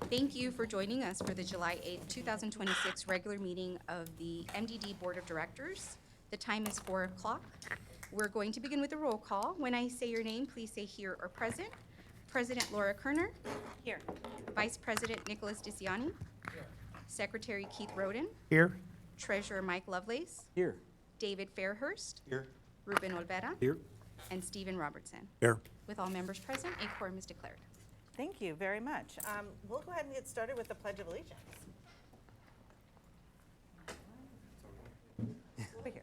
Thank you for joining us for the July 8th, 2026 regular meeting of the MDD Board of Directors. The time is 4 o'clock. We're going to begin with a roll call. When I say your name, please say here or present. President Laura Kerner. Here. Vice President Nicholas DeCiani. Here. Secretary Keith Roden. Here. Treasurer Mike Lovelace. Here. David Fairhurst. Here. Ruben Olvera. Here. And Stephen Robertson. Here. With all members present, a quorum is declared. Thank you very much. We'll go ahead and get started with the Pledge of Allegiance. Over here.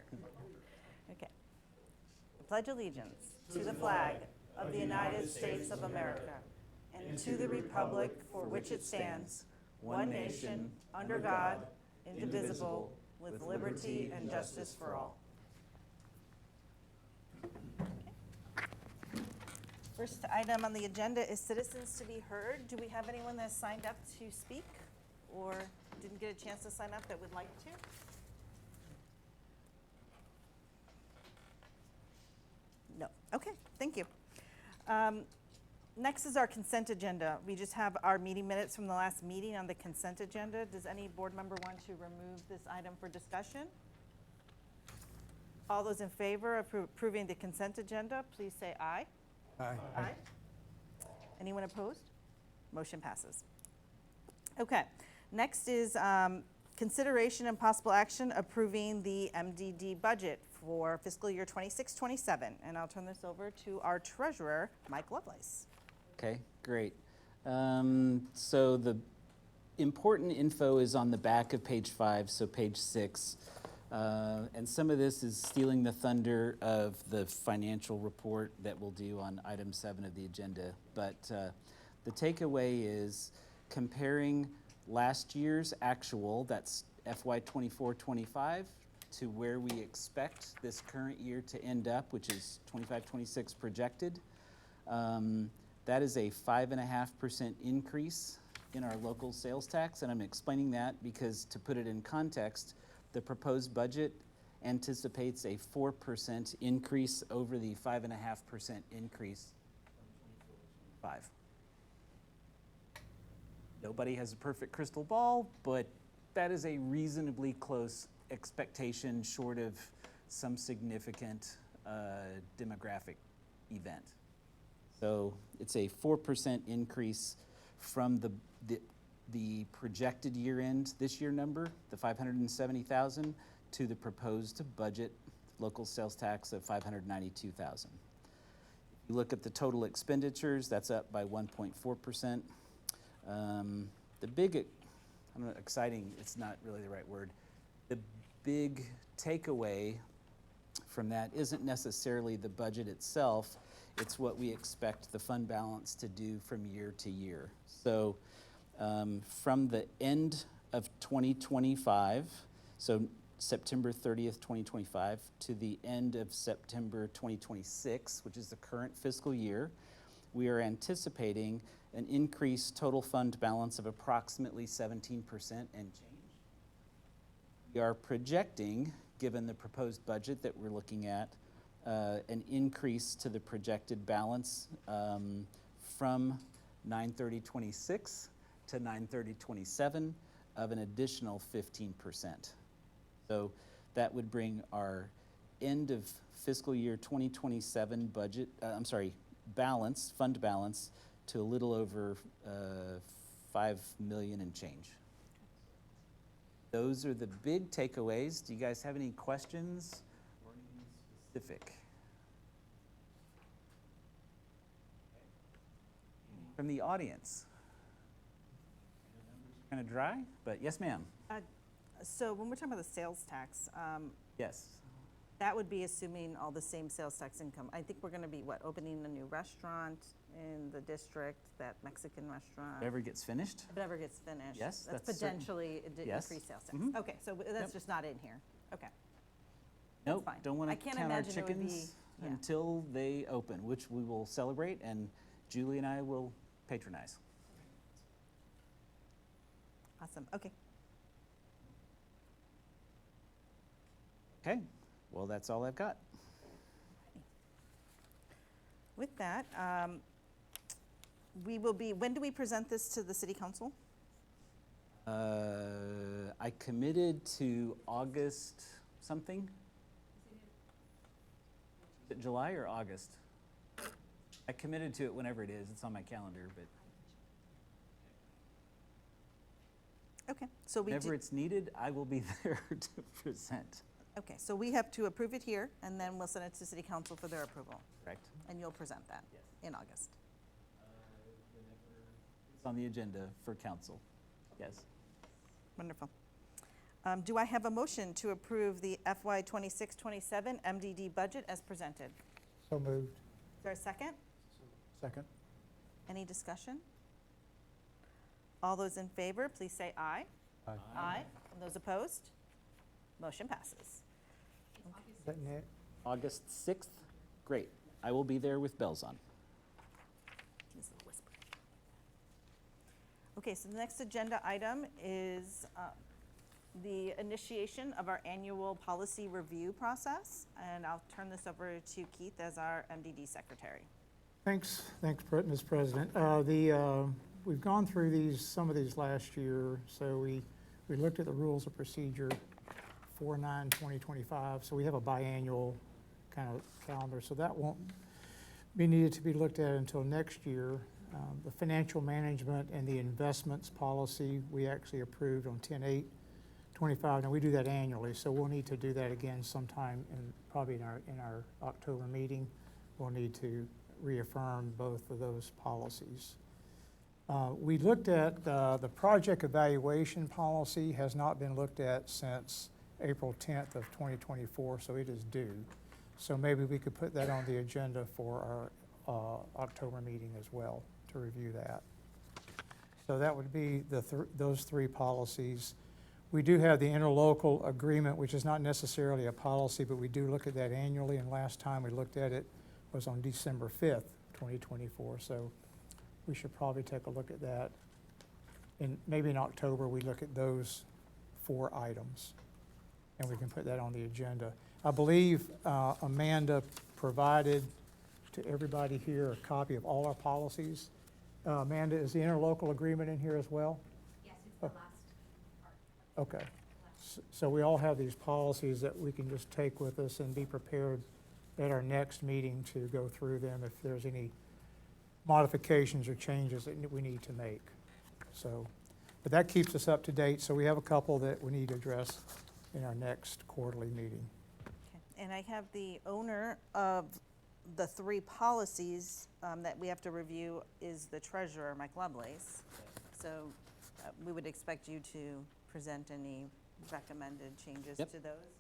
Okay. I pledge allegiance to the flag of the United States of America and to the republic for which it stands, one nation, under God, indivisible, with liberty and justice for all. First item on the agenda is citizens to be heard. Do we have anyone that's signed up to speak or didn't get a chance to sign up that would like to? No. Okay, thank you. Next is our consent agenda. We just have our meeting minutes from the last meeting on the consent agenda. Does any board member want to remove this item for discussion? All those in favor of approving the consent agenda, please say aye. Aye. Aye. Anyone opposed? Motion passes. Okay, next is consideration and possible action approving the MDD budget for fiscal year 26-27. And I'll turn this over to our treasurer, Mike Lovelace. Okay, great. So the important info is on the back of page 5, so page 6. And some of this is stealing the thunder of the financial report that we'll do on item 7 of the agenda. But the takeaway is comparing last year's actual, that's FY 24-25, to where we expect this current year to end up, which is 25-26 projected. That is a 5.5% increase in our local sales tax, and I'm explaining that because to put it in context, the proposed budget anticipates a 4% increase over the 5.5% increase from 24-25. Nobody has a perfect crystal ball, but that is a reasonably close expectation short of some significant demographic event. So it's a 4% increase from the projected year end this year number, the 570,000, to the proposed budget local sales tax of 592,000. You look at the total expenditures, that's up by 1.4%. The big, I don't know, exciting, it's not really the right word. The big takeaway from that isn't necessarily the budget itself, it's what we expect the fund balance to do from year to year. So from the end of 2025, so September 30th, 2025, to the end of September 2026, which is the current fiscal year, we are anticipating an increased total fund balance of approximately 17% and change. We are projecting, given the proposed budget that we're looking at, an increase to the projected balance from 9/30/26 to 9/30/27 of an additional 15%. So that would bring our end of fiscal year 2027 budget, balance, fund balance, to a little over 5 million and change. Those are the big takeaways. Do you guys have any questions or anything specific? From the audience? Kind of dry, but yes, ma'am. So when we're talking about the sales tax, Yes. that would be assuming all the same sales tax income. I think we're going to be, opening a new restaurant in the district, that Mexican restaurant. Whatever gets finished. Whatever gets finished. Yes, That's that's certain. potentially Yes. increased sales tax. Mhm. Okay, so that's Yep. just not in here. Okay. Nope, fine. don't want I to can't count our imagine it would be- chickens yeah. until they open, which we will celebrate, and Julie and I will patronize. Awesome, okay. Okay, well, that's all I've got. With that, when do we present this to the city council? I committed to August something. Is it July or August? I committed to it whenever it is. It's on my calendar, but Okay, so we whenever do, it's needed, I will be there to present. okay, so we have to approve it here, and then we'll send it to city council for their approval, Correct? and you'll present that Yes. in August. It's on the agenda for council. Yes. Wonderful. Do I have a motion to approve the FY 26-27 MDD budget as presented? So moved. Is there a second? Second. Any discussion? All those in favor, please say aye. Aye. Aye. And those opposed? Motion passes. Is that Nick? August 6th? Great. I will be there with bells on. Just a whisper. Okay, so the next agenda item is the initiation of our annual policy review process, and I'll turn this over to Keith as our MDD secretary. Thanks, Ms. President. We've gone through some of these last year, so we looked at the rules of procedure 4/9/2025, so we have a biannual kind of calendar, so that won't be needed to be looked at until next year. The financial management and the investments policy, we actually approved on 10/8/25. Now, we do that annually, so we'll need to do that again sometime probably in our October meeting. We'll need to reaffirm both of those policies. We looked at the project evaluation policy has not been looked at since April 10th of 2024, so it is due. So maybe we could put that on the agenda for our October meeting as well to review that. So that would be those three policies. We do have the interlocal agreement, which is not necessarily a policy, but we do look at that annually, and last time we looked at it was on December 5th, 2024. So we should probably take a look at that. And maybe in October, we look at those 4 items, and we can put that on the agenda. I believe Amanda provided to everybody here a copy of all our policies. Amanda, is the interlocal agreement in here as well? Yes, it's the last part. Okay. So we all have these policies that we can just take with us and be prepared at our next meeting to go through them if there's any modifications or changes that we need to make. So, but that keeps us up to date, so we have a couple that we need to address in our next quarterly meeting. Okay. And I have the owner of the 3 policies that we have to review is the treasurer, Mike Lovelace. So we would expect you to present any recommended changes Yep. to those.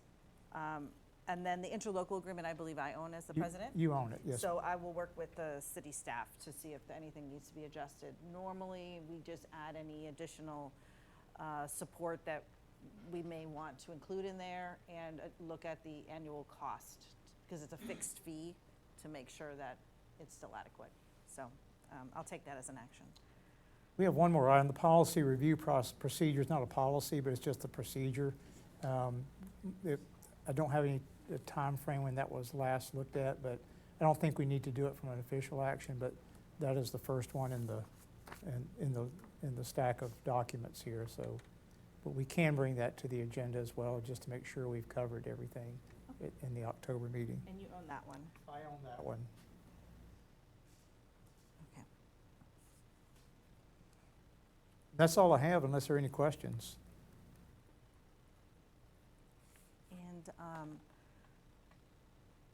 And then the interlocal agreement, I believe I own as the president. You own it, yes. So I will work with the city staff to see if anything needs to be adjusted. Normally, we just add any additional support that we may want to include in there and look at the annual cost, because it's a fixed fee to make sure that it's still adequate. So I'll take that as an action. We have one more item. The policy review procedure is not a policy, but it's just a procedure. I don't have any time frame when that was last looked at, but I don't think we need to do it from an official action, but that is the first one in the stack of documents here. So, but we can bring that to the agenda as well, just to make sure we've covered everything in the October meeting. And you own that one. I own that one. Okay. That's all I have, unless there are any questions. And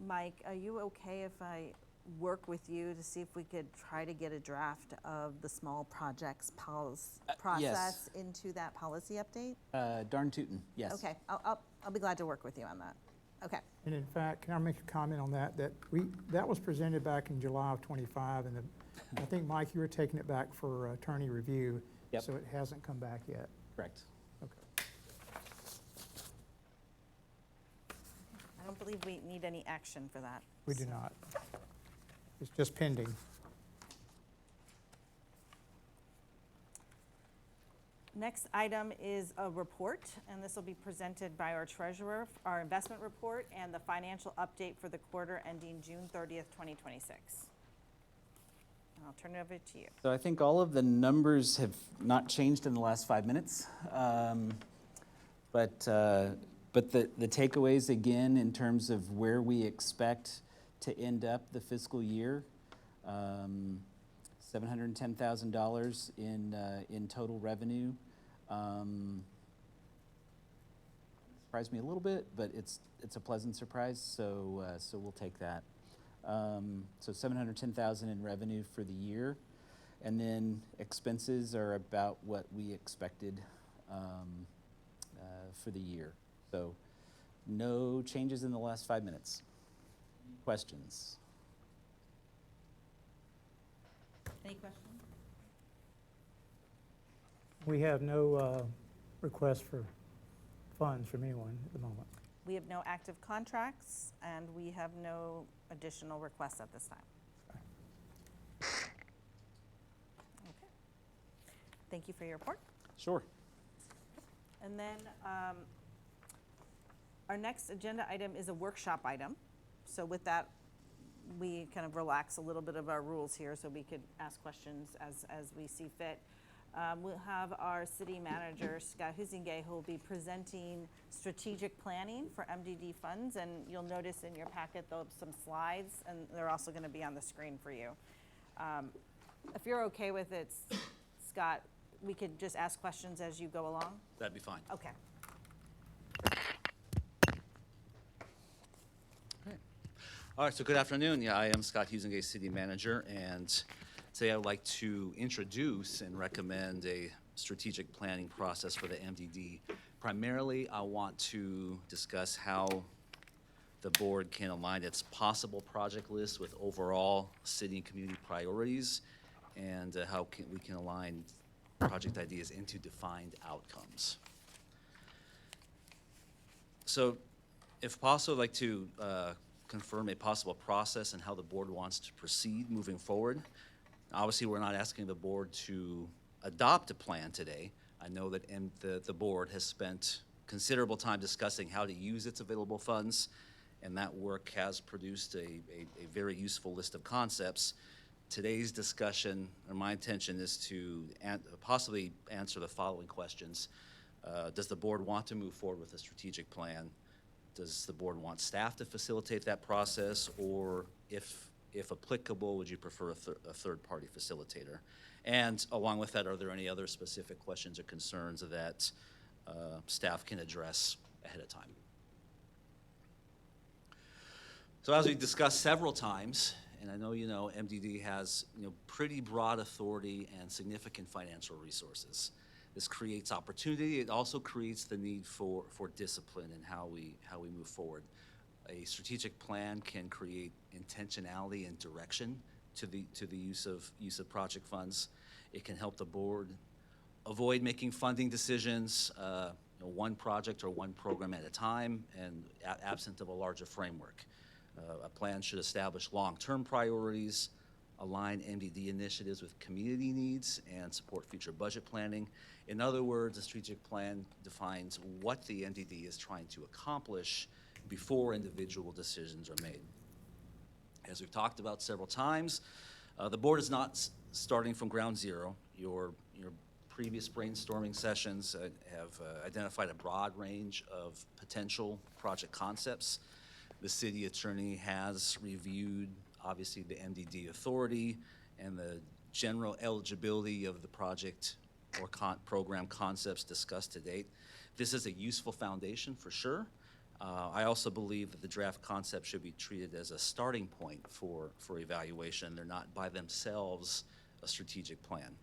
Mike, are you okay if I work with you to see if we could try to get a draft of the small projects process into that policy update? Darn tootin', yes. Okay, I'll be glad to work with you on that. Okay. And in fact, can I make a comment on that? That was presented back in July of '25, and I think, Mike, you were taking it back for attorney review. Yep. So it hasn't come back yet. Correct. Okay. I don't believe we need any action for that. We do not. It's just pending. Next item is a report, and this will be presented by our treasurer, our investment report, and the financial update for the quarter ending June 30th, 2026. I'll turn it over to you. So I think all of the numbers have not changed in the last 5 minutes. But the takeaways, again, in terms of where we expect to end up the fiscal year, $710,000 in total revenue. Surprised me a little bit, but it's a pleasant surprise, so we'll take that. So $710,000 in revenue for the year, and then expenses are about what we expected for the year. So no changes in the last 5 minutes. Questions? Any questions? We have no request for funds from anyone at the moment. We have no active contracts, and we have no additional requests at this time. Okay. Thank you for your report. Sure. And then our next agenda item is a workshop item. So with that, we kind of relax a little bit of our rules here so we could ask questions as we see fit. We'll have our city manager, Scott Huizinga, who will be presenting strategic planning for MDD funds. And you'll notice in your packet, there'll be some slides, and they're also going to be on the screen for you. If you're okay with it, Scott, we could just ask questions as you go along? That'd be fine. Okay. All right, so good afternoon. Yeah, I am Scott Huizinga, City Manager, and today I would like to introduce and recommend a strategic planning process for the MDD. Primarily, I want to discuss how the board can align its possible project list with overall city and community priorities, and how we can align project ideas into defined outcomes. So, if possible, I'd like to confirm a possible process and how the board wants to proceed moving forward. Obviously, we're not asking the board to adopt a plan today. I know that the board has spent considerable time discussing how to use its available funds, and that work has produced a very useful list of concepts. Today's discussion, or my intention, is to possibly answer the following questions. Does the board want to move forward with a strategic plan? Does the board want staff to facilitate that process, or if applicable, would you prefer a third-party facilitator? And along with that, are there any other specific questions or concerns that staff can address ahead of time? So as we discussed several times, and I know you know, MDD has pretty broad authority and significant financial resources. This creates opportunity. It also creates the need for discipline in how we move forward. A strategic plan can create intentionality and direction to the use of project funds. It can help the board avoid making funding decisions, one project or one program at a time, and absent of a larger framework. A plan should establish long-term priorities, align MDD initiatives with community needs, and support future budget planning. In other words, a strategic plan defines what the MDD is trying to accomplish before individual decisions are made. As we've talked about several times, the board is not starting from ground zero. Your previous brainstorming sessions have identified a broad range of potential project concepts. The city attorney has reviewed, obviously, the MDD authority and the general eligibility of the project or program concepts discussed to date. This is a useful foundation for sure. I also believe that the draft concepts should be treated as a starting point for evaluation. They're not by themselves a strategic plan.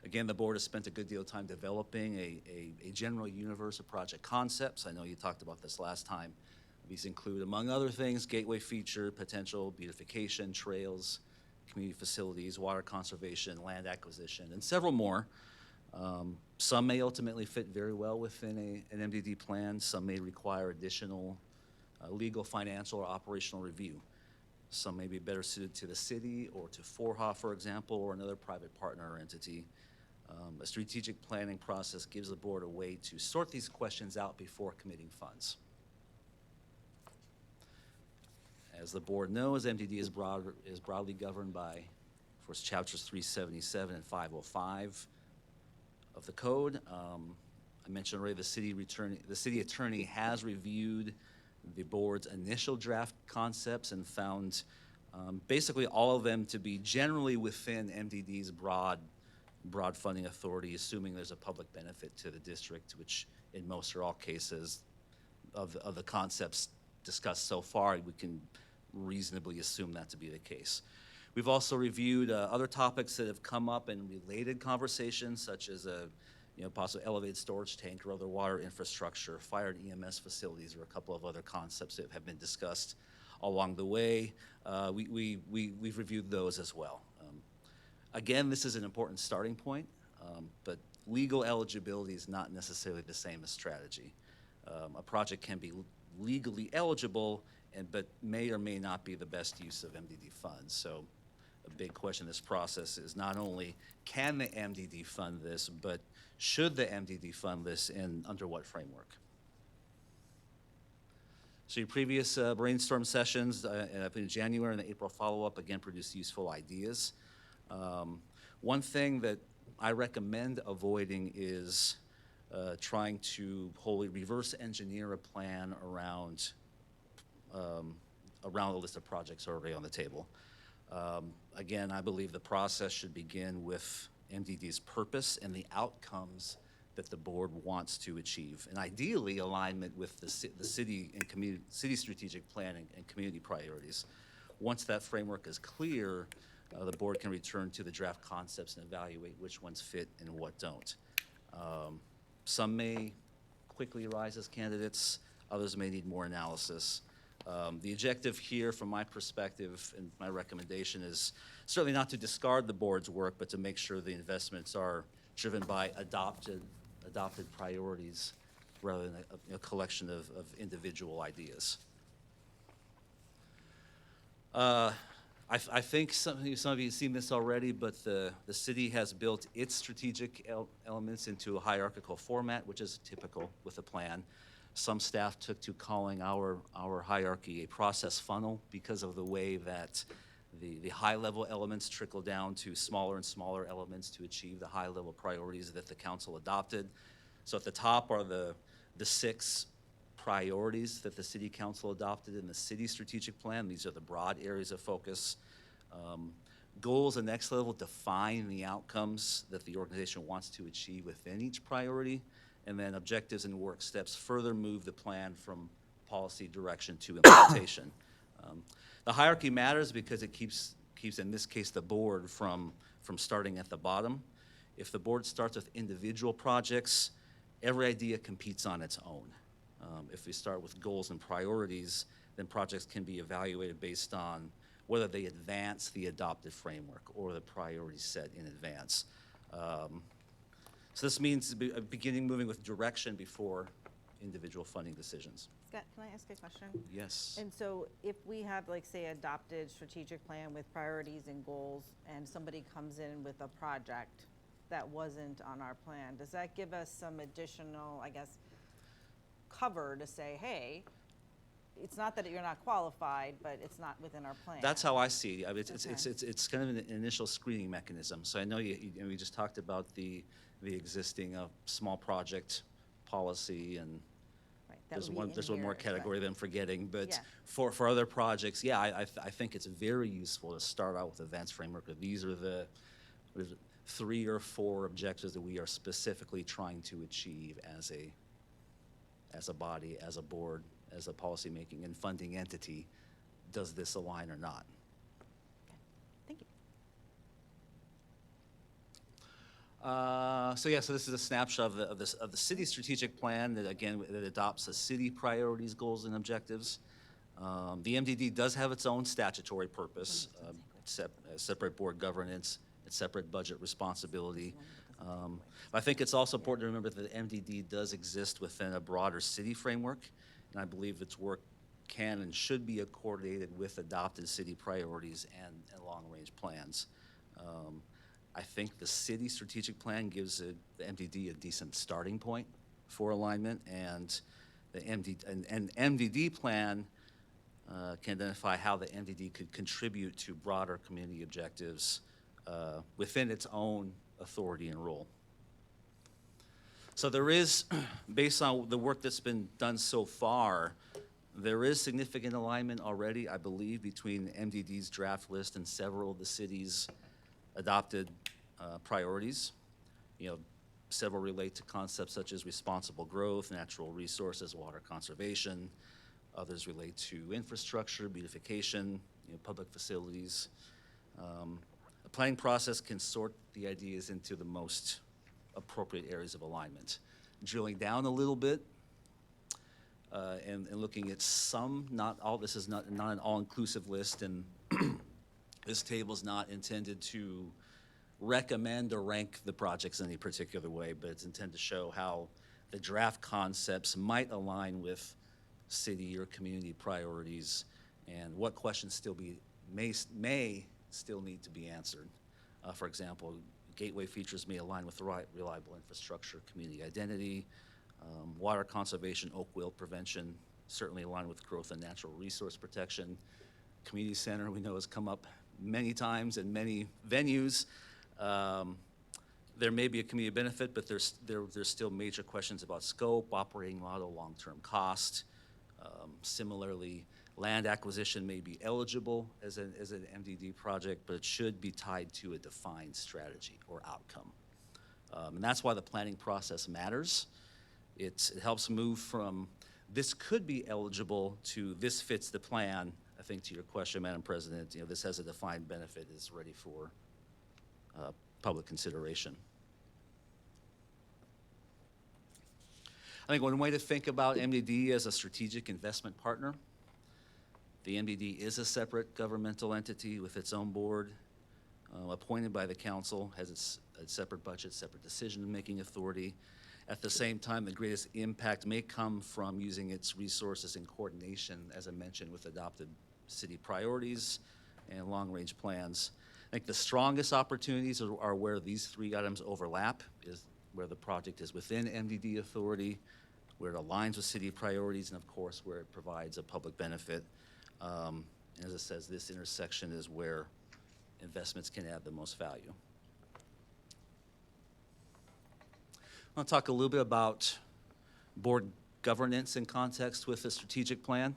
Again, the board has spent a good deal of time developing a general universe of project concepts. I know you talked about this last time. These include, among other things, gateway feature, potential beautification, trails, community facilities, water conservation, land acquisition, and several more. Some may ultimately fit very well within an MDD plan. Some may require additional legal, financial, or operational review. Some may be better suited to the city or to FORHA, for example, or another private partner or entity. A strategic planning process gives the board a way to sort these questions out before committing funds. As the board knows, MDD is broadly governed by, of course, chapters 377 and 505 of the code. I mentioned already the city attorney has reviewed the board's initial draft concepts and found basically all of them to be generally within MDD's broad funding authority, assuming there's a public benefit to the district, which in most or all cases of the concepts discussed so far, we can reasonably assume that to be the case. We've also reviewed other topics that have come up in related conversations, such as possible elevated storage tank or other water infrastructure, fire and EMS facilities, or a couple of other concepts that have been discussed along the way. We've reviewed those as well. Again, this is an important starting point, but legal eligibility is not necessarily the same as strategy. A project can be legally eligible, but may or may not be the best use of MDD funds. So a big question in this process is not only can the MDD fund this, but should the MDD fund this and under what framework? So your previous brainstorm sessions in January and the April follow-up again produced useful ideas. One thing that I recommend avoiding is trying to wholly reverse engineer a plan around a list of projects already on the table. Again, I believe the process should begin with MDD's purpose and the outcomes that the board wants to achieve, and ideally alignment with the city and city strategic plan and community priorities. Once that framework is clear, the board can return to the draft concepts and evaluate which ones fit and what don't. Some may quickly arise as candidates, others may need more analysis. The objective here, from my perspective and my recommendation, is certainly not to discard the board's work, but to make sure the investments are driven by adopted priorities rather than a collection of individual ideas. I think some of you have seen this already, but the city has built its strategic elements into a hierarchical format, which is typical with a plan. Some staff took to calling our hierarchy a process funnel because of the way that the high-level elements trickle down to smaller and smaller elements to achieve the high-level priorities that the council adopted. So at the top are the 6 priorities that the city council adopted in the city strategic plan. These are the broad areas of focus. Goals, the next level, define the outcomes that the organization wants to achieve within each priority. And then objectives and work steps further move the plan from policy direction to implementation. The hierarchy matters because it keeps, in this case, the board from starting at the bottom. If the board starts with individual projects, every idea competes on its own. If we start with goals and priorities, then projects can be evaluated based on whether they advance the adopted framework or the priorities set in advance. So this means beginning moving with direction before individual funding decisions. Scott, can I ask a question? Yes. And so if we have, like, say, adopted strategic plan with priorities and goals, and somebody comes in with a project that wasn't on our plan, does that give us some additional, I guess, cover to say, hey, it's not that you're not qualified, but it's not within our plan? That's how I see it. I mean, Okay. it's kind of an initial screening mechanism. So I know we just talked about the existing small project policy, and Right, that there's would be one in more here, category that I'm forgetting. But Yeah. for other projects, yeah, I think it's very useful to start out with advanced framework. These are the 3 or 4 objectives that we are specifically trying to achieve as a body, as a board, as a policymaking and funding entity. Does this align or not? Thank you. So this is a snapshot of the city strategic plan that, again, that adopts the city priorities, goals, and objectives. The MDD does have its own statutory purpose, separate board governance, its separate budget responsibility. I think it's also important to remember that the MDD does exist within a broader city framework, and I believe its work can and should be coordinated with adopted city priorities and long-range plans. I think the city strategic plan gives the MDD a decent starting point for alignment, and the MDD plan can identify how the MDD could contribute to broader community objectives within its own authority and role. So there is, based on the work that's been done so far, there is significant alignment already, I believe, between MDD's draft list and several of the city's adopted priorities. You know, several relate to concepts such as responsible growth, natural resources, water conservation. Others relate to infrastructure, beautification, public facilities. A planning process can sort the ideas into the most appropriate areas of alignment. Drilling down a little bit and looking at some, not all, this is not an all-inclusive list, and this table is not intended to recommend or rank the projects in any particular way, but it's intended to show how the draft concepts might align with city or community priorities and what questions may still need to be answered. For example, gateway features may align with the reliable infrastructure, community identity, water conservation, oak wilt prevention, certainly align with growth and natural resource protection. Community center, we know, has come up many times in many venues. There may be a community benefit, but there's still major questions about scope, operating model, long-term cost. Similarly, land acquisition may be eligible as an MDD project, but it should be tied to a defined strategy or outcome. And that's why the planning process matters. It helps move from this could be eligible to this fits the plan. I think to your question, Madam President, this has a defined benefit, is ready for public consideration. I think one way to think about MDD as a strategic investment partner, the MDD is a separate governmental entity with its own board, appointed by the council, has its separate budget, separate decision-making authority. At the same time, the greatest impact may come from using its resources in coordination, as I mentioned, with adopted city priorities and long-range plans. I think the strongest opportunities are where these three items overlap, is where the project is within MDD authority, where it aligns with city priorities, and of course, where it provides a public benefit. And as it says, this intersection is where investments can add the most value. I'll talk a little bit about board governance in context with the strategic plan.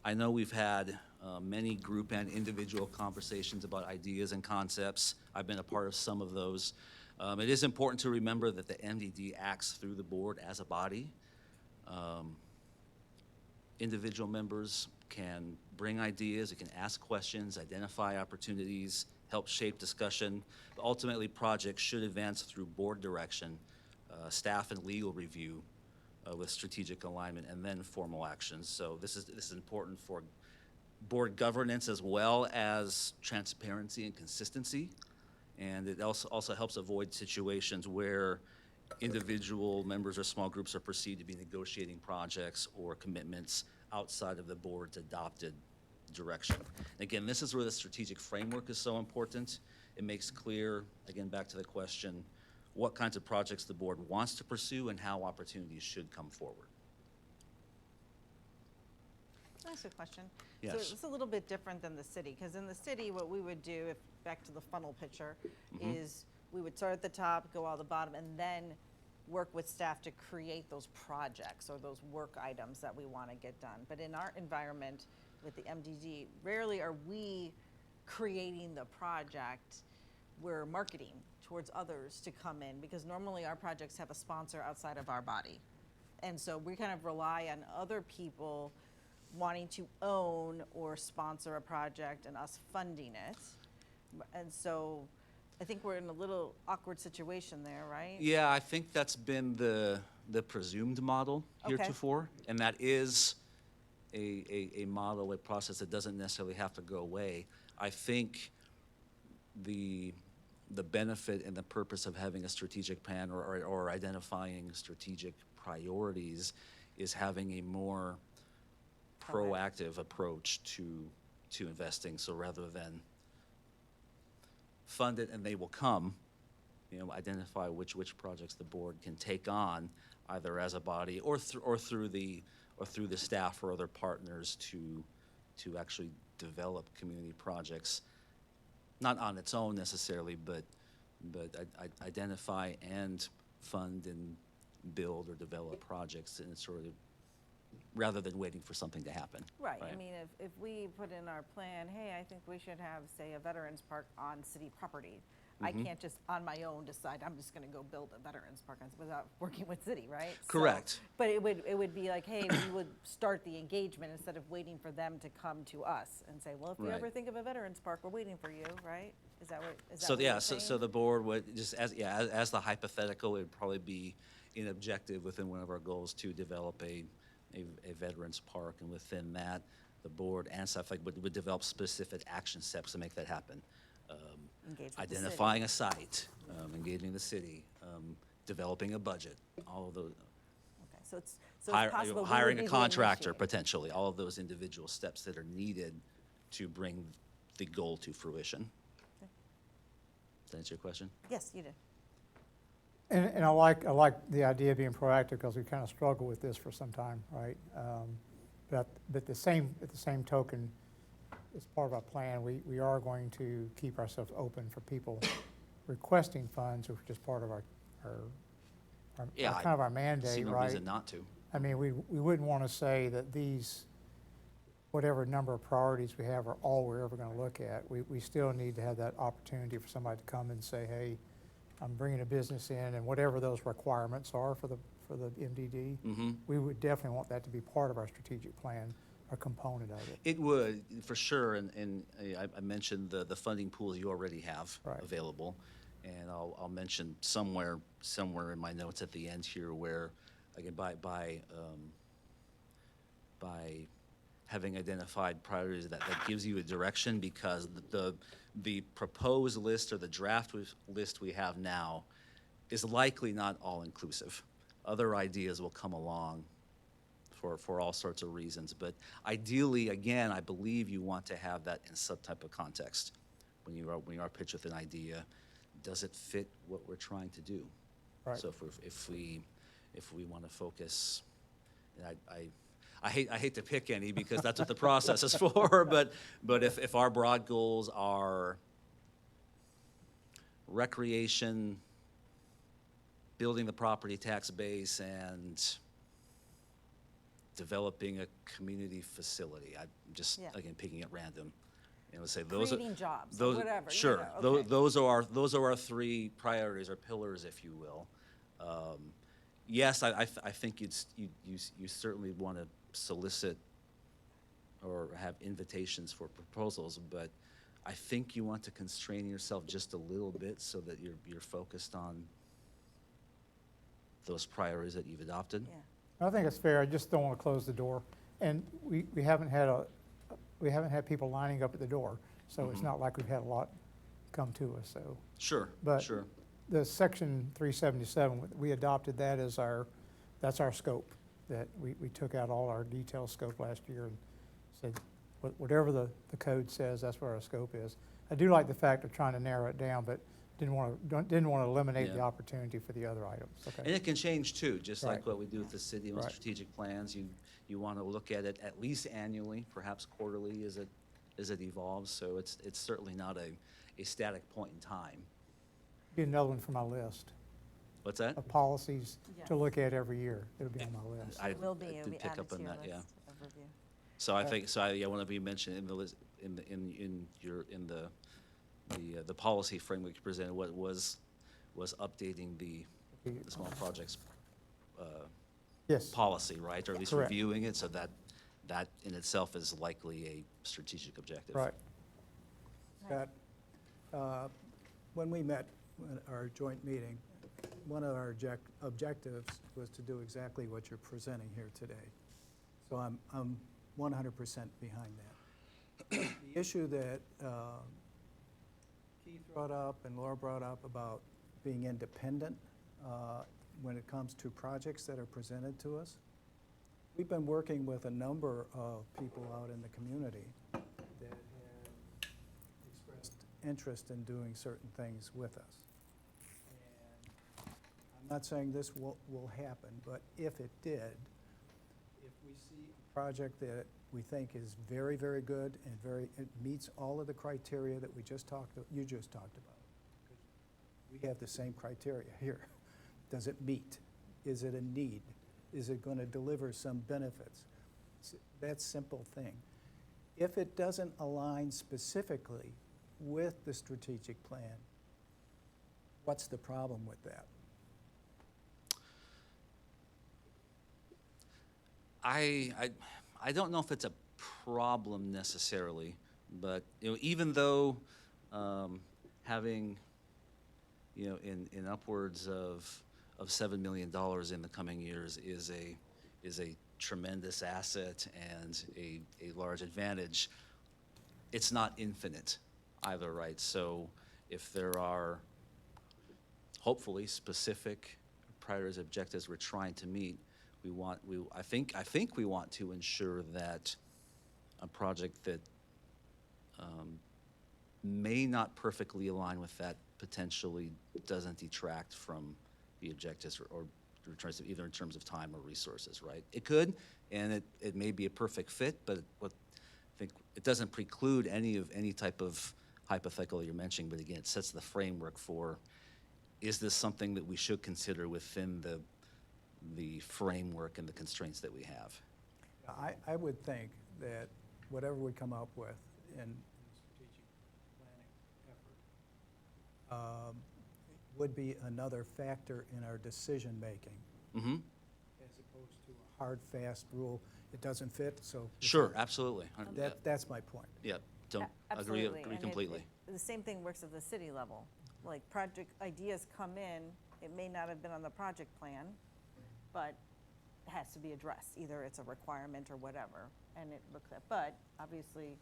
I know we've had many group and individual conversations about ideas and concepts. I've been a part of some of those. It is important to remember that the MDD acts through the board as a body. Individual members can bring ideas, it can ask questions, identify opportunities, help shape discussion. But ultimately, projects should advance through board direction, staff and legal review with strategic alignment, and then formal actions. So this is important for board governance as well as transparency and consistency. And it also helps avoid situations where individual members or small groups are perceived to be negotiating projects or commitments outside of the board's adopted direction. And again, this is where the strategic framework is so important. It makes clear, again, back to the question, what kinds of projects the board wants to pursue and how opportunities should come forward. Can I ask a question? Yes. So it's a little bit different than the city, because in the city, what we would do, if back to the funnel picture, is we would start at the top, go all the bottom, and then work with staff to create those projects or those work items that we want to get done. But in our environment with the MDD, rarely are we creating the project. We're marketing towards others to come in, because normally our projects have a sponsor outside of our body. And so we kind of rely on other people wanting to own or sponsor a project and us funding it. And so I think we're in a little awkward situation there, right? Yeah, I think that's been the presumed model Okay. heretofore, and that is a model, a process that doesn't necessarily have to go away. I think the benefit and the purpose of having a strategic plan or identifying strategic priorities is having a more proactive approach to investing. So rather than fund it and they will come, identify which projects the board can take on, either as a body or through the staff or other partners to to actually develop community projects, not on its own necessarily, but identify and fund and build or develop projects in sort of, rather than waiting for something to happen. Right, I mean, if we put in our plan, hey, I think we should have, say, a veterans park on city property, I can't just on my own decide, I'm just gonna go build a veterans park without working with city, right? So- Correct. But it would be like, hey, we would start the engagement instead of waiting for them to come to us and say, well, if you Right. ever think of a veterans park, we're waiting for you, right? Is that So, what yeah, you're so saying? the board would, just as the hypothetical, it would probably be an objective within one of our goals to develop a veterans park, and within that, the board and stuff like would develop specific action steps to make that happen. Engage with the city. Identifying a site, engaging the city, developing a budget, all of those, Okay, so it's possible we would hiring be a the contractor initiator. potentially, all of those individual steps that are needed to bring the goal to fruition. Okay. Does that answer your question? Yes, you did. And I like the idea of being proactive, because we kind of struggled with this for some time, right? But at the same token, as part of our plan, we are going to keep ourselves open for people requesting funds, which is part of our Yeah, kind of our mandate, See no right? reason not to. I mean, we wouldn't want to say that these, whatever number of priorities we have are all we're ever going to look at. We still need to have that opportunity for somebody to come and say, hey, I'm bringing a business in, and whatever those requirements are for the MDD, we would definitely want that to be part of our strategic plan, a component of it. It would, for sure, and I mentioned the funding pools you already have Right. available. And I'll mention somewhere in my notes at the end here where, again, by having identified priorities, that gives you a direction, because the proposed list or the draft list we have now is likely not all-inclusive. Other ideas will come along for all sorts of reasons, but ideally, again, I believe you want to have that in some type of context. When you are pitched with an idea, does it fit what we're trying to do? Right. So if we want to focus, and I hate to pick any, because that's what the process is for, but if our broad goals are recreation, building the property tax base, and developing a community facility, I'm just, Yeah. again, picking at random. And let's say those are. Creating jobs, or whatever, you Sure, know, okay. those are our three priorities, or pillars, if you will. Yes, I think you certainly want to solicit or have invitations for proposals, but I think you want to constrain yourself just a little bit so that you're focused on those priorities that you've adopted. Yeah. I think it's fair. I just don't want to close the door. And we haven't had people lining up at the door, so it's not like we've had a lot come to us, so. Sure, But sure. the section 377, we adopted that as that's our scope, that we took out all our detailed scope last year and said, whatever the code says, that's what our scope is. I do like the fact of trying to narrow it down, but didn't want to eliminate the Yeah. opportunity for the other items, And okay? it can change too, just like Right. what we do with the city on Right. strategic plans. You want to look at it at least annually, perhaps quarterly as it evolves. So it's certainly not a static point in time. Be another one for my list What's that? of policies Yes. to look at every year. It'll be on my list. I It will be, I it'll did be pick added up to on your that, yeah. list of review. So I think, so I want to be mentioned in the list, in the policy framework you presented, what was updating the small projects Yes, policy, right? Or at least Correct. reviewing it, so that in itself is likely a strategic objective. right. Scott, when we met, our joint meeting, one of our objectives was to do exactly what you're presenting here today. So I'm 100% behind that. The issue that Keith brought up and Laura brought up about being independent when it comes to projects that are presented to us, we've been working with a number of people out in the community that have expressed interest in doing certain things with us. And I'm not saying this will happen, but if it did, if we see a project that we think is very, very good and it meets all of the criteria that you just talked about. We have the same criteria here. Does it meet? Is it a need? Is it going to deliver some benefits? That simple thing. If it doesn't align specifically with the strategic plan, what's the problem with that? I don't know if it's a problem necessarily, but, you know, even though having, you know, in upwards of $7 million in the coming years is a tremendous asset and a large advantage, it's not infinite either, right? So if there are hopefully specific priorities, objectives we're trying to meet, I think we want to ensure that a project that may not perfectly align with that potentially doesn't detract from the objectives or either in terms of time or resources, right? It could, and it may be a perfect fit, but I think it doesn't preclude any type of hypothetical you're mentioning, but again, it sets the framework for, is this something that we should consider within the framework and the constraints that we have? I would think that whatever we come up with in the strategic planning effort would be another factor in our decision-making, Mm-hmm. as opposed to a hard, fast rule. It doesn't fit, so. Sure, absolutely. That's my point. Yeah, don't Absolutely. agree And completely. The same thing works at the city level. Like, project ideas come in, it may not have been on the project plan, but it has to be addressed. Either it's a requirement or whatever, and it looks at, but obviously,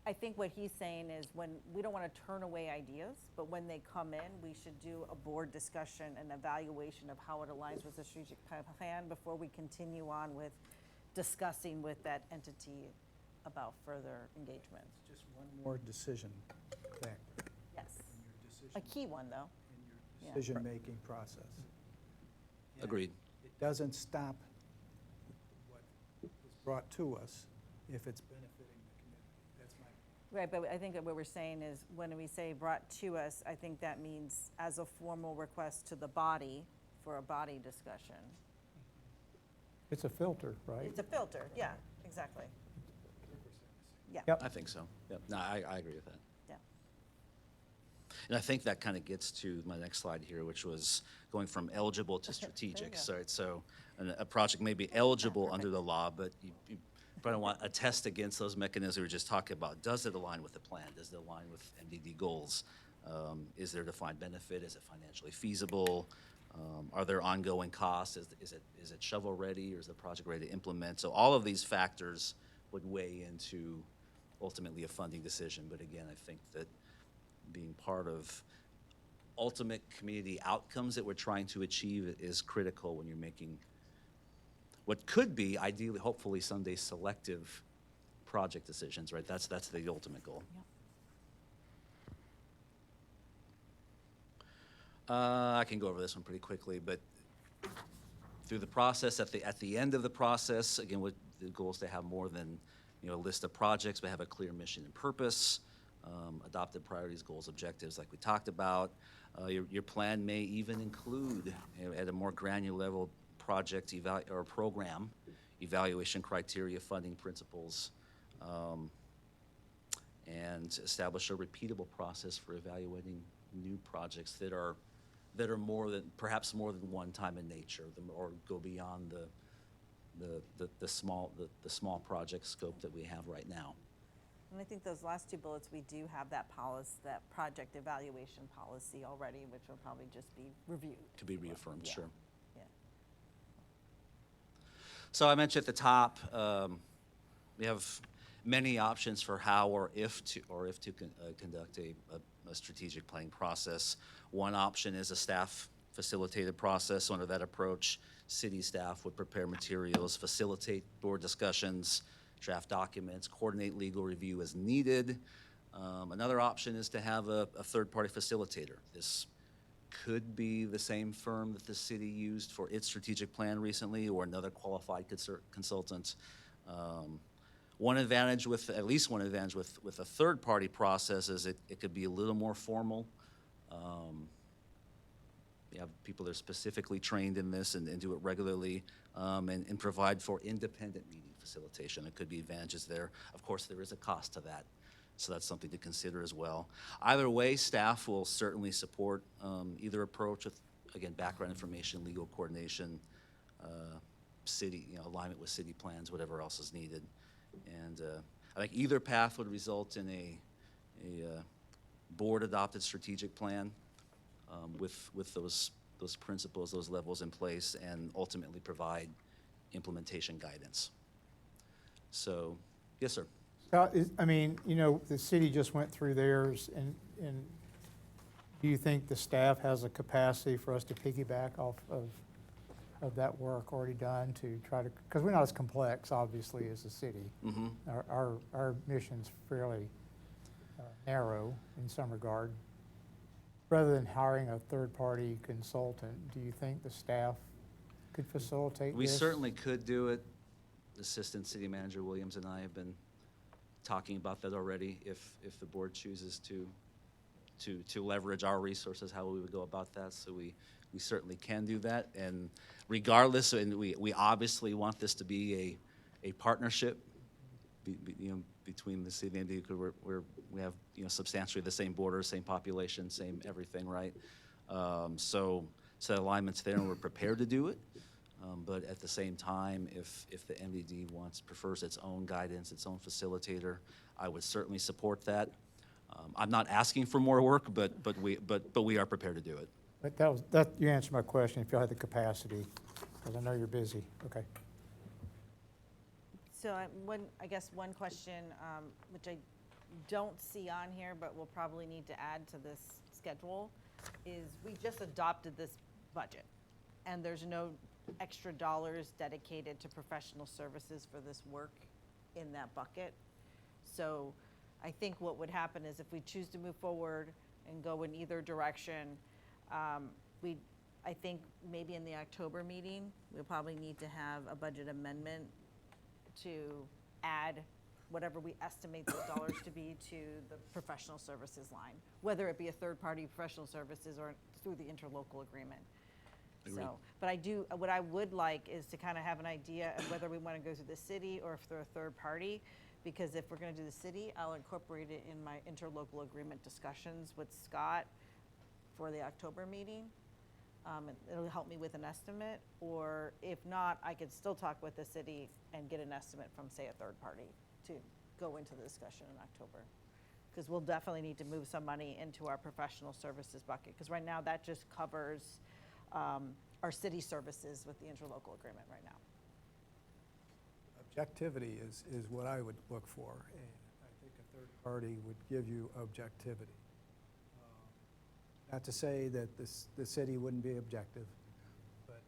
I think what he's saying is when, we don't want to turn away ideas, but when they come in, we should do a board discussion and evaluation of how it aligns with the strategic plan before we continue on with discussing with that entity about further engagement. Just one more decision factor Yes. in your decision. A key one, though. In Yeah. your decision-making process. And Agreed. It doesn't stop what is brought to us if it's benefiting the community. That's my. Right, but I think that what we're saying is, when we say brought to us, I think that means as a formal request to the body for a body discussion. It's a filter, right? It's a filter, yeah, exactly. Yeah. Yep. I think so. Yep. No, I agree with that. Yeah. And I think that kind of gets to my next slide here, which was going from eligible to There strategic. you go. Right? So a project may be eligible under the law, but you probably want to test against those mechanisms we were just talking about. Does it align with the plan? Does it align with MDD goals? Is there defined benefit? Is it financially feasible? Are there ongoing costs? Is it shovel ready, or is the project ready to implement? So all of these factors would weigh into ultimately a funding decision. But again, I think that being part of ultimate community outcomes that we're trying to achieve is critical when you're making what could be ideally, hopefully someday, selective project decisions, right? That's the ultimate goal. I can go over this one pretty quickly, but through the process, at the end of the process, again, what the goal is to have more than, a list of projects, but have a clear mission and purpose, adopted priorities, goals, objectives, like we talked about. Your plan may even include, at a more granular level, project or program evaluation criteria, funding principles, and establish a repeatable process for evaluating new projects that are perhaps more than one time in nature, or go beyond the small project scope that we have right now. And I think those last two bullets, we do have that policy, that project evaluation policy already, which will probably just be reviewed. To be reaffirmed, Yeah. sure. Yeah. So I mentioned at the top, we have many options for how or if to conduct a strategic planning process. One option is a staff facilitated process. So under that approach, city staff would prepare materials, facilitate board discussions, draft documents, coordinate legal review as needed. Another option is to have a third-party facilitator. This could be the same firm that the city used for its strategic plan recently, or another qualified consultant. One advantage with, at least one advantage with a third-party process is it could be a little more formal. You have people that are specifically trained in this and do it regularly, and provide for independent meeting facilitation. It could be advantages there. Of course, there is a cost to that, so that's something to consider as well. Either way, staff will certainly support either approach with, again, background information, legal coordination, city, alignment with city plans, whatever else is needed. And I think either path would result in a board-adopted strategic plan with those principles, those levels in place, and ultimately provide implementation guidance. So, yes, sir. I mean, the city just went through theirs, and do you think the staff has a capacity for us to piggyback off of that work already done to try to, because we're not as complex, obviously, as the city. Mm-hmm. Our mission's fairly narrow in some regard. Rather than hiring a third-party consultant, do you think the staff could facilitate We this? certainly could do it. Assistant City Manager Williams and I have been talking about that already. If the board chooses to leverage our resources, how we would go about that. So we certainly can do that. And regardless, and we obviously want this to be a partnership between the city and MD, because we have substantially the same border, same population, same everything, right? So alignment's there, and we're prepared to do it. But at the same time, if the MDD prefers its own guidance, its own facilitator, I would certainly support that. I'm not asking for more work, but we are prepared to do it. But you answered my question, if you had the capacity, because I know you're busy. Okay. So I guess one question, which I don't see on here, but we'll probably need to add to this schedule, is we just adopted this budget, and there's no extra dollars dedicated to professional services for this work in that bucket. So I think what would happen is if we choose to move forward and go in either direction, I think maybe in the October meeting, we'll probably need to have a budget amendment to add whatever we estimate those dollars to be to the professional services line, whether it be a third-party professional services or through the interlocal agreement. Agreed. So, but what I would like is to kind of have an idea of whether we want to go through the city or if they're a third party, because if we're going to do the city, I'll incorporate it in my interlocal agreement discussions with Scott for the October meeting. It'll help me with an estimate, or if not, I could still talk with the city and get an estimate from, say, a third party to go into the discussion in October. Because we'll definitely need to move some money into our professional services bucket, because right now that just covers our city services with the interlocal agreement right now. Objectivity is what I would look for, and I think a third party would give you objectivity. Not to say that the city wouldn't be objective, but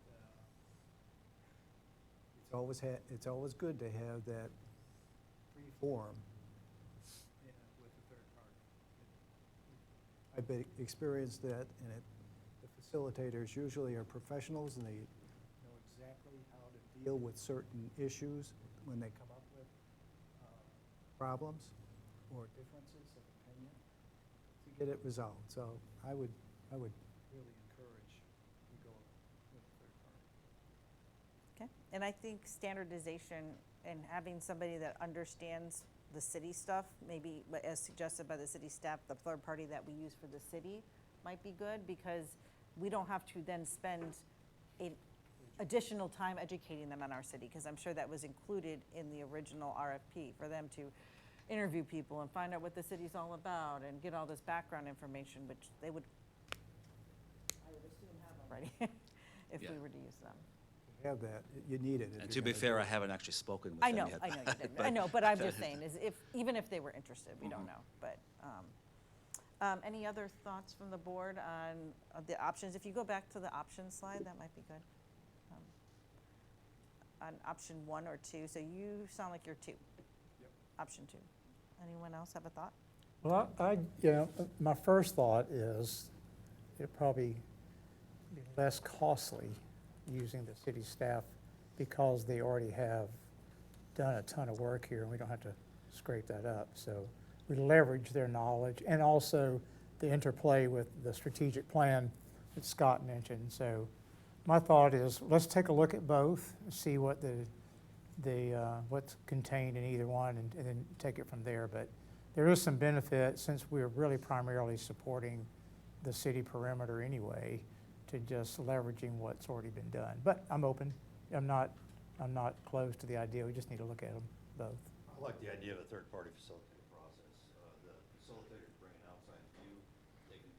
it's always good to have that free form with a third party. I've experienced that, and the facilitators usually are professionals, and they know exactly how to deal with certain issues when they come up with problems or differences of opinion to get it resolved. So I would really encourage we go with a third party. Okay, and I think standardization and having somebody that understands the city stuff, maybe as suggested by the city staff, the third party that we use for the city might be good, because we don't have to then spend additional time educating them on our city, because I'm sure that was included in the original RFP for them to interview people and find out what the city's all about and get all this background information, which they would, I would assume, have already if Yeah. we were to use them. To have that, you need it. if And you're to be gonna fair, do I it. haven't actually spoken with I them know, yet. I know you didn't. I know, but I'm just saying, is even if they were interested, we don't know. But any other thoughts from the board on the options? If you go back to the options slide, that might be good. On option 1 or 2, so you sound like you're 2. Yep. Option 2. Anyone else have a thought? Well, my first thought is it probably be less costly using the city staff because they already have done a ton of work here, and we don't have to scrape that up. So we leverage their knowledge and also the interplay with the strategic plan that Scott mentioned. So my thought is, let's take a look at both, see what what's contained in either one, and then take it from there. But there is some benefit, since we're really primarily supporting the city perimeter anyway, to just leveraging what's already been done. But I'm open. I'm not closed to the idea. We just need to look at them both. I like the idea of a third-party facilitated process. The facilitators bring an outside view. They can,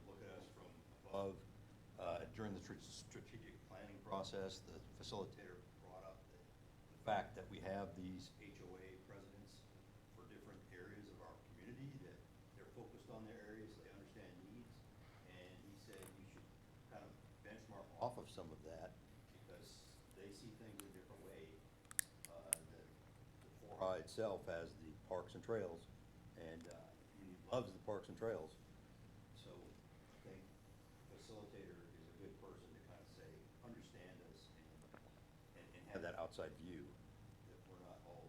look at us from above. During the strategic planning process, the facilitator brought up the fact that we have these HOA presidents for different areas of our community, that they're focused on their areas, they understand needs. And he said you should kind of benchmark off of some of that, because they see things a different way. The 4I itself has the parks and trails, and he loves the parks and trails. So I think facilitator is a good person to kind of say, understand us, and have that outside view, that we're not all,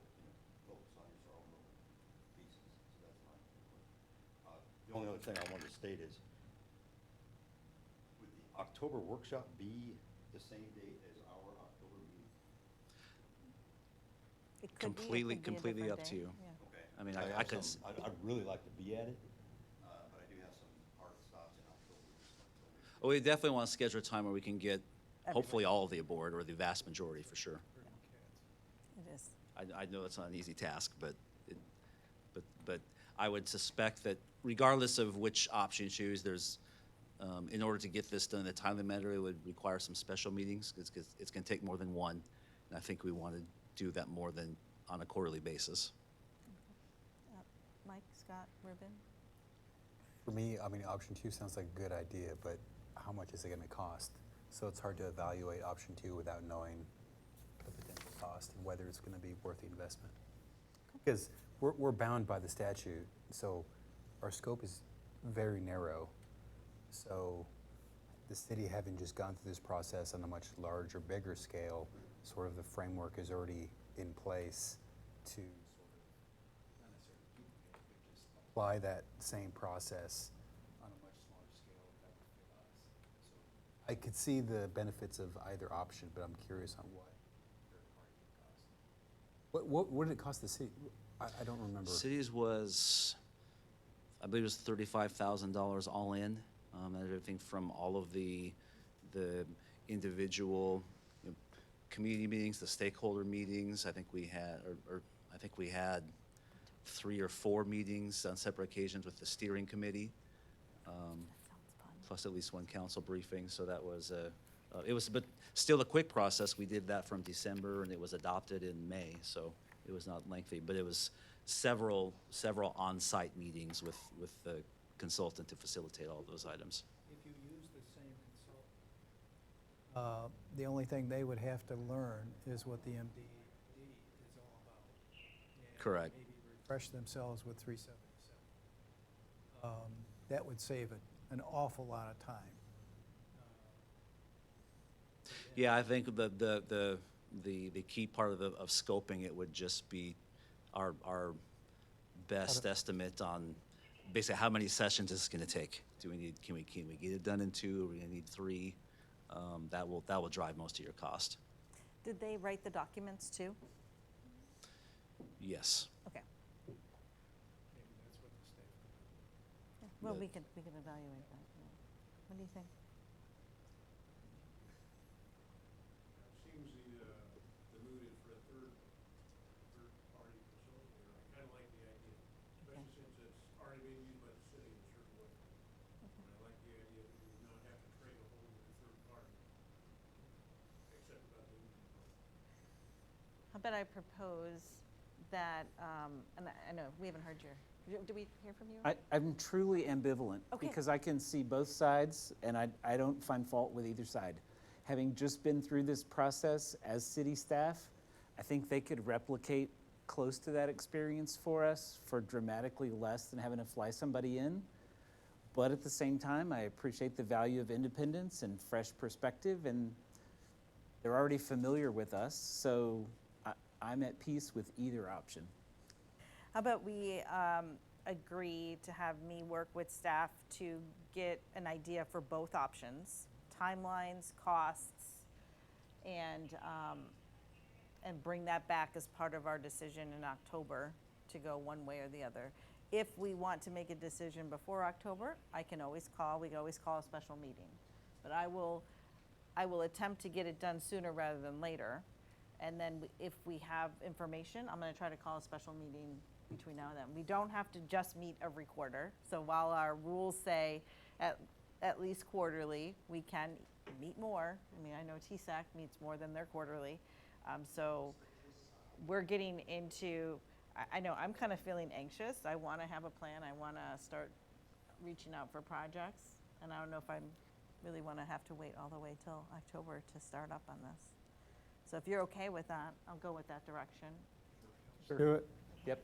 focused on just our own little pieces. So that's my input. The only other thing I wanted to state is, would the October workshop be the same date as our October meeting? It could be, it could be a Completely different up to day. you. Yeah. I mean, I I have could, some- I'd really like to be at it, but I do have some hard stops in October. well, we definitely want to schedule a time where we can get hopefully all of the aboard, or the vast majority for sure. It is. I know that's not an easy task, but I would suspect that regardless of which option you choose, there's, in order to get this done in a timely manner, it would require some special meetings, because it's going to take more than one. And I think we want to do that more than on a quarterly basis. Mike, Scott, Ruben? For me, I mean, option 2 sounds like a good idea, but how much is it going to cost? So it's hard to evaluate option 2 without knowing the potential cost and whether it's going to be worth the investment. Because we're bound by the statute, so our scope is very narrow. So the city, having just gone through this process on a much larger, bigger scale, sort of the framework is already in place to sort of, not necessarily duplicate, but just apply that same process on a much smaller scale. That would fit us. So I could see the benefits of either option, but I'm curious on what third party would cost. What did it cost the city? I don't remember. Cities was, I believe it was $35,000 all in, and everything from all of the individual, community meetings, the stakeholder meetings. I think we had, I think we had 3 or 4 meetings on separate occasions with the steering committee, plus at least one council briefing. So that was it was, but still a quick process. We did that from December, and it was adopted in May, so it was not lengthy. But it was several on-site meetings with the consultant to facilitate all of those items. If you use the same consultant, the only thing they would have to learn is what the MDD is all about. And Correct. maybe refresh themselves with 377. That would save an awful lot of time. Yeah, I think the key part of scoping it would just be our best estimate on basically how many sessions is this going to take. Can we get it done in 2? Are we going to need 3? That will drive most of your cost. Did they write the documents too? Yes. Okay. Maybe that's what the staff could do. Yeah, well, we can evaluate that. Yeah. What do you think? Seems the mood is for a third-party facilitator. I kind of like the idea, especially since it's already being used by the city in a certain way. And I like the idea that we would not have to train a whole new third party, except about the union part. How about I propose that, and I know we haven't heard do we hear from you? I'm truly ambivalent, Okay. because I can see both sides, and I don't find fault with either side. Having just been through this process as city staff, I think they could replicate close to that experience for us for dramatically less than having to fly somebody in. But at the same time, I appreciate the value of independence and fresh perspective, and they're already familiar with us, so I'm at peace with either option. How about we agree to have me work with staff to get an idea for both options, timelines, costs, and bring that back as part of our decision in October to go one way or the other. If we want to make a decision before October, we can always call a special meeting. But I will attempt to get it done sooner rather than later. And then if we have information, I'm gonna try to call a special meeting between now and then. We don't have to just meet every quarter. So while our rules say at least quarterly, we can meet more. I mean, I know TSAC meets more than their quarterly. So we're getting into, I know I'm kind of feeling anxious. I want to have a plan. I want to start reaching out for projects. And I don't know if I really want to have to wait all the way till October to start up on this. So if you're okay with that, I'll go with that direction. Do it. Yep.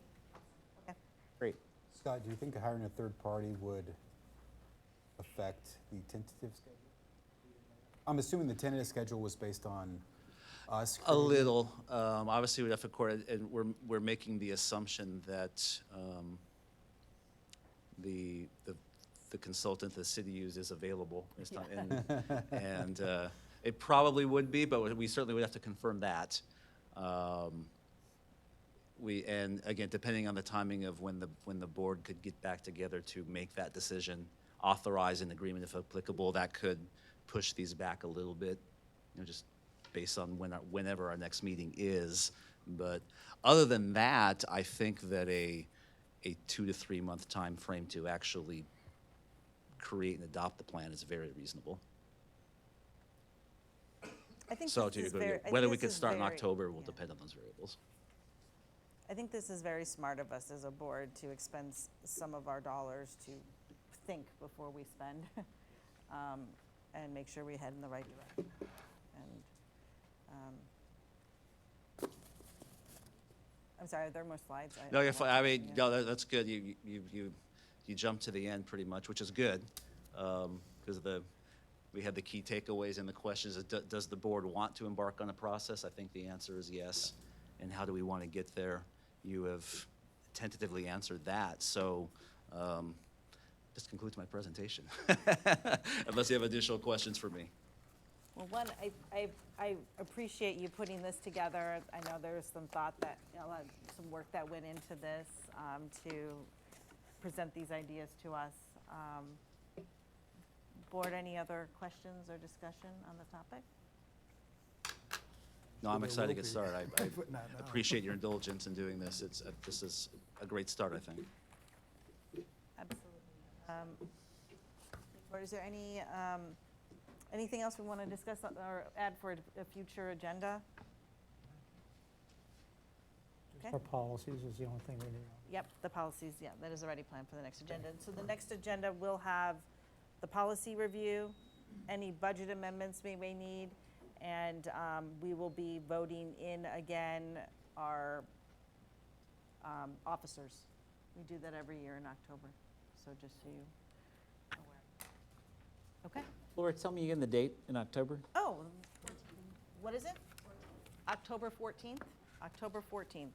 Okay. Great. Scott, do you think hiring a third party would affect the tentative schedule? I'm assuming the tentative schedule was based on us. A little. Obviously, we'd have to court, and we're making the assumption that the consultant the city uses is available. It's not, and it probably would be, but we certainly would have to confirm that. And again, depending on the timing of when the board could get back together to make that decision, authorize an agreement if applicable, that could push these back a little bit, just based on whenever our next meeting is. But other than that, I think that a 2 to 3 month time frame to actually create and adopt the plan is very reasonable. I think So this to your is good, very- I whether think we this could is start in very- October will yeah. depend on those variables. I think this is very smart of us as a board to expend some of our dollars to think before we spend and make sure we head in the right direction. And I'm sorry, are there more slides? No, you're I'm fine. not- I mean, yeah. no, that's good. You jumped to the end pretty much, which is good. Because we had the key takeaways and the questions. Does the board want to embark on a process? I think the answer is yes. And how do we want to get there? You have tentatively answered that. So this concludes my presentation. Unless you have additional questions for me. Well, one, I appreciate you putting this together. I know there's some thought that, some work that went into this to present these ideas to us. Board, any other questions or discussion on the topic? No, I'm There excited to will get be. started. I But not now. appreciate your indulgence in doing this. This is a great start, I think. Absolutely. Board, is there anything else we want to discuss or add for a future agenda? Okay. Our policies is the only thing we need. Yep, the policies, yeah, that is already planned for the next agenda. So the next agenda will have the policy review, any budget amendments we may need, and we will be voting in again our officers. We do that every year in October, so just so you are aware. Okay. Laura, tell me again the date in October. Oh, what is it? October 14th? October 14th.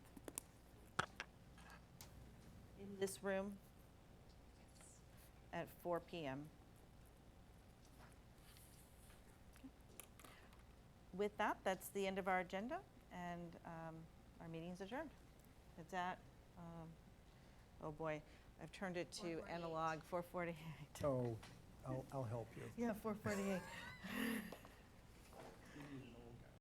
In this room at 4 p.m. With that, that's the end of our agenda, and our meeting's adjourned. It's at, oh boy, I've turned it to analog, 4:48. Oh, I'll help you. Yeah, 4:48.